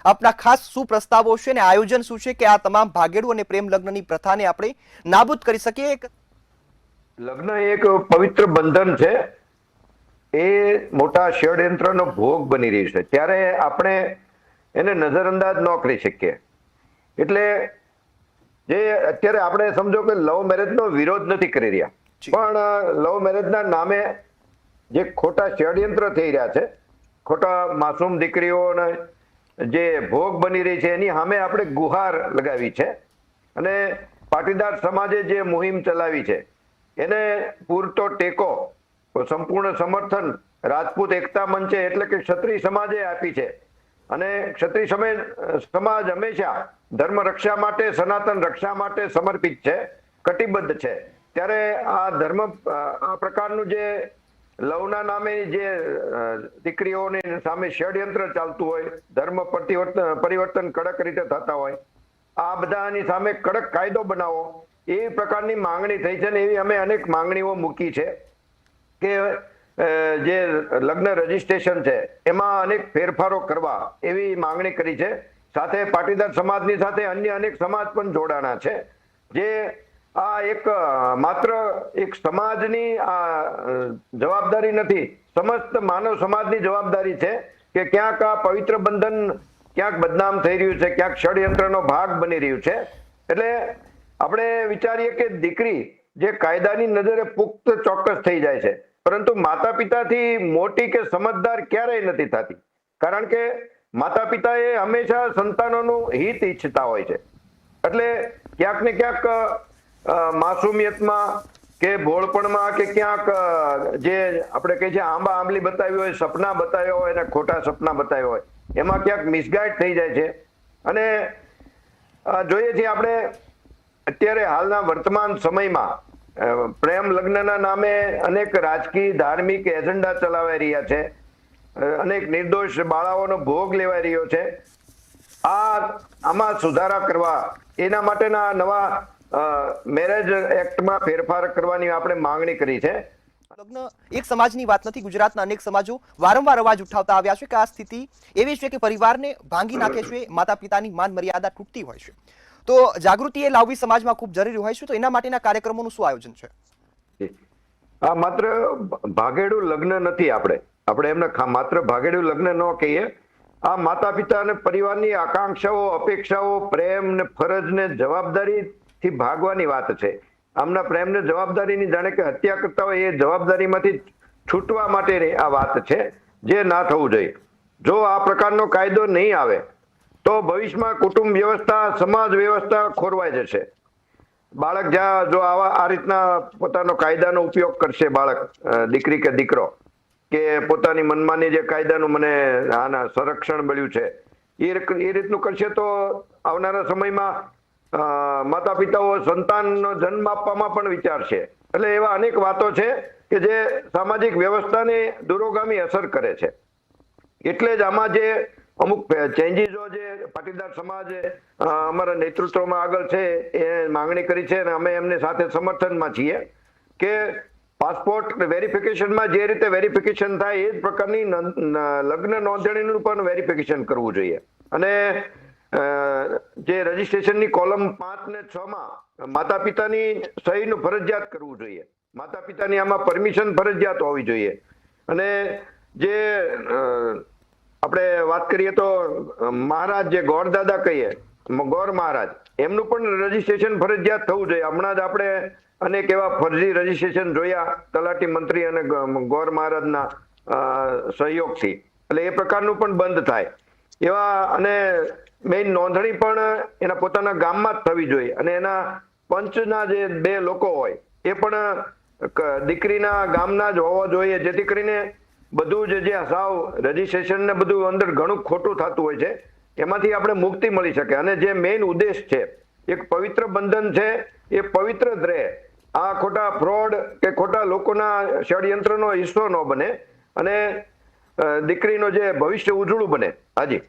આપના ખાસ શું પ્રસ્તાવો છે અને આયોજન શું છે કે આ તમામ ભાગેડુ અને પ્રેમ લગ્નની પ્રથાને આપણે નાબૂદ કરી શકીએ? લગ્ન એક પવિત્ર બંધન છે, એ મોટા ષડયંત્રનો ભોગ બની રહ્યું છે, ત્યારે આપણે એને નજરઅંદાજ ન કરી શકીએ. એટલે જે અત્યારે આપણે સમજો કે લવ મેરેજનો વિરોધ નથી કરી રહ્યા, પણ લવ મેરેજના નામે જે ખોટા ષડયંત્ર થઈ રહ્યા છે, ખોટા માસૂમ દીકરીઓને જે ભોગ બની રહી છે, એની સામે આપણે ગુહાર લગાવી છે. અને પાટીદાર સમાજે જે મુહિમ ચલાવી છે એને પૂરતો ટેકો, સંપૂર્ણ સમર્થન રાજપૂત એકતા મંચે એટલે કે ક્ષત્રિય સમાજે આપી છે. અને ક્ષત્રિય સમાજ હંમેશા ધર્મ રક્ષા માટે, સનાતન રક્ષા માટે સમર્પિત છે, કટિબદ્ધ છે. ત્યારે આ પ્રકારનું જે લવના નામે જે દીકરીઓની સામે ષડયંત્ર ચાલતું હોય, ધર્મ પરિવર્તન કડક રીતે થતા હોય, આ બધાની સામે કડક કાયદો બનાવો, એ પ્રકારની માંગણી થઈ છે. ને એવી અમે અનેક માંગણીઓ મૂકી છે કે જે લગ્ન રજીસ્ટ્રેશન છે એમાં અનેક ફેરફારો કરવા એવી માંગણી કરી છે. સાથે પાટીદાર સમાજની સાથે અન્ય અનેક સમાજ પણ જોડાણા છે. જે આ એક માત્ર એક સમાજની આ જવાબદારી નથી, સમસ્ત માનવ સમાજની જવાબદારી છે કે ક્યાંક આ પવિત્ર બંધન ક્યાંક બદનામ થઈ રહ્યું છે, ક્યાંક ષડયંત્રનો ભાગ બની રહ્યું છે. એટલે આપણે વિચારીએ કે દીકરી જે કાયદાની નજરે પુખ્ત ચોક્કસ થઈ જાય છે, પરંતુ માતા પિતાથી મોટી કે સમજદાર ક્યારેય નથી થતી. કારણ કે માતા પિતા એ હંમેશા સંતાનોનું હિત ઈચ્છતા હોય છે. એટલે ક્યાંક ને ક્યાંક માસુમિયતમાં કે ભોળપણમાં કે ક્યાંક જે આપણે કહીએ છીએ આંબા આંબલી બતાવી હોય, સપના બતાવ્યા હોય અને ખોટા સપના બતાવ્યા હોય, એમાં ક્યાંક મિસગાઈડ થઈ જાય છે. અને જોઈએ છીએ આપણે અત્યારે હાલના વર્તમાન સમયમાં પ્રેમ લગ્નના નામે અનેક રાજકીય ધાર્મિક એજન્ડા ચલાવાઈ રહ્યા છે, અનેક નિર્દોષ બાળાઓનો ભોગ લેવાઈ રહ્યો છે. આમાં સુધારા કરવા, એના માટેના નવા મેરેજ એક્ટમાં ફેરફાર કરવાની આપણે માંગણી કરી છે. લગ્ન એક સમાજની વાત નથી, ગુજરાતના અનેક સમાજો વારંવાર અવાજ ઉઠાવતા આવ્યા છે કે આ સ્થિતિ એવી છે કે પરિવારને ભાંગી નાખે છે, માતા પિતાની માન મર્યાદા તૂટતી હોય છે. તો જાગૃતિ એ લાવવી સમાજમાં ખૂબ જરૂરી હોય છે. તો એના માટેના કાર્યક્રમોનું શું આયોજન છે? આ માત્ર ભાગેડુ લગ્ન નથી, આપણે એમને માત્ર ભાગેડુ લગ્ન ન કહીએ. આ માતા પિતા અને પરિવારની આકાંક્ષાઓ, અપેક્ષાઓ, પ્રેમ ને ફરજ ને જવાબદારીથી ભાગવાની વાત છે. આમના પ્રેમને જવાબદારીની જાણે કે હત્યા કરતા હોય, એ જવાબદારીમાંથી છૂટવા માટેની આ વાત છે, જે ના થવું જોઈએ. જો આ પ્રકારનો કાયદો નહીં આવે તો ભવિષ્યમાં કુટુંબ વ્યવસ્થા, સમાજ વ્યવસ્થા ખોરવાઈ જશે. બાળક જ્યાં જો આ રીતના પોતાનો કાયદાનો ઉપયોગ કરશે, બાળક દીકરી કે દીકરો, કે પોતાની મનમાની જે કાયદાનું મને આના સંરક્ષણ મળ્યું છે એ રીતનું કરશે, તો આવનારા સમયમાં માતા પિતાઓ સંતાનનો જન્મ આપવામાં પણ વિચારશે. એટલે એવા અનેક વાતો છે કે જે સામાજિક વ્યવસ્થાને દૂરોગામી અસર કરે છે. એટલે જ આમાં જે અમુક ચેન્જીસો જે પાટીદાર સમાજે અમારા નેતૃત્વમાં આગળ છે એ માંગણી કરી છે, અને અમે એમની સાથે સમર્થનમાં છીએ કે પાસપોર્ટ વેરિફિકેશનમાં જે રીતે વેરિફિકેશન થાય એ જ પ્રકારની લગ્ન નોંધણીનું પણ વેરિફિકેશન કરવું જોઈએ. અને જે રજીસ્ટ્રેશનની કોલમ 5 ને 6 માં માતા પિતાની સહીનું ફરજિયાત કરવું જોઈએ. માતા પિતાની આમાં પરમિશન ફરજિયાત હોવી જોઈએ. અને જે આપણે વાત કરીએ તો મહારાજ, જે ગોર દાદા કહીએ, ગોર મહારાજ, એમનું પણ રજીસ્ટ્રેશન ફરજિયાત થવું જોઈએ. હમણાં જ આપણે અનેક એવા ફરજી રજીસ્ટ્રેશન જોયા તલાટી મંત્રી અને ગોર મહારાજના સહયોગથી. એટલે એ પ્રકારનું પણ બંધ થાય એવા, અને મેઇન નોંધણી પણ એના પોતાના ગામમાં જ થવી જોઈએ. અને એના પંચના જે 2 લોકો હોય એ પણ દીકરીના ગામના જ હોવા જોઈએ, જેથી કરીને બધું જે સાવ રજીસ્ટ્રેશન ને બધું અંદર ઘણું ખોટું થતું હોય છે, એમાંથી આપણે મુક્તિ મળી શકે. અને જે મેઇન ઉદ્દેશ છે, એક પવિત્ર બંધન છે, એ પવિત્ર જ રહે. આ ખોટા ફ્રોડ કે ખોટા લોકોના ષડયંત્રનો હિસ્સો ન બને અને દીકરીનો જે ભવિષ્ય ઉજળું બને. હાજી.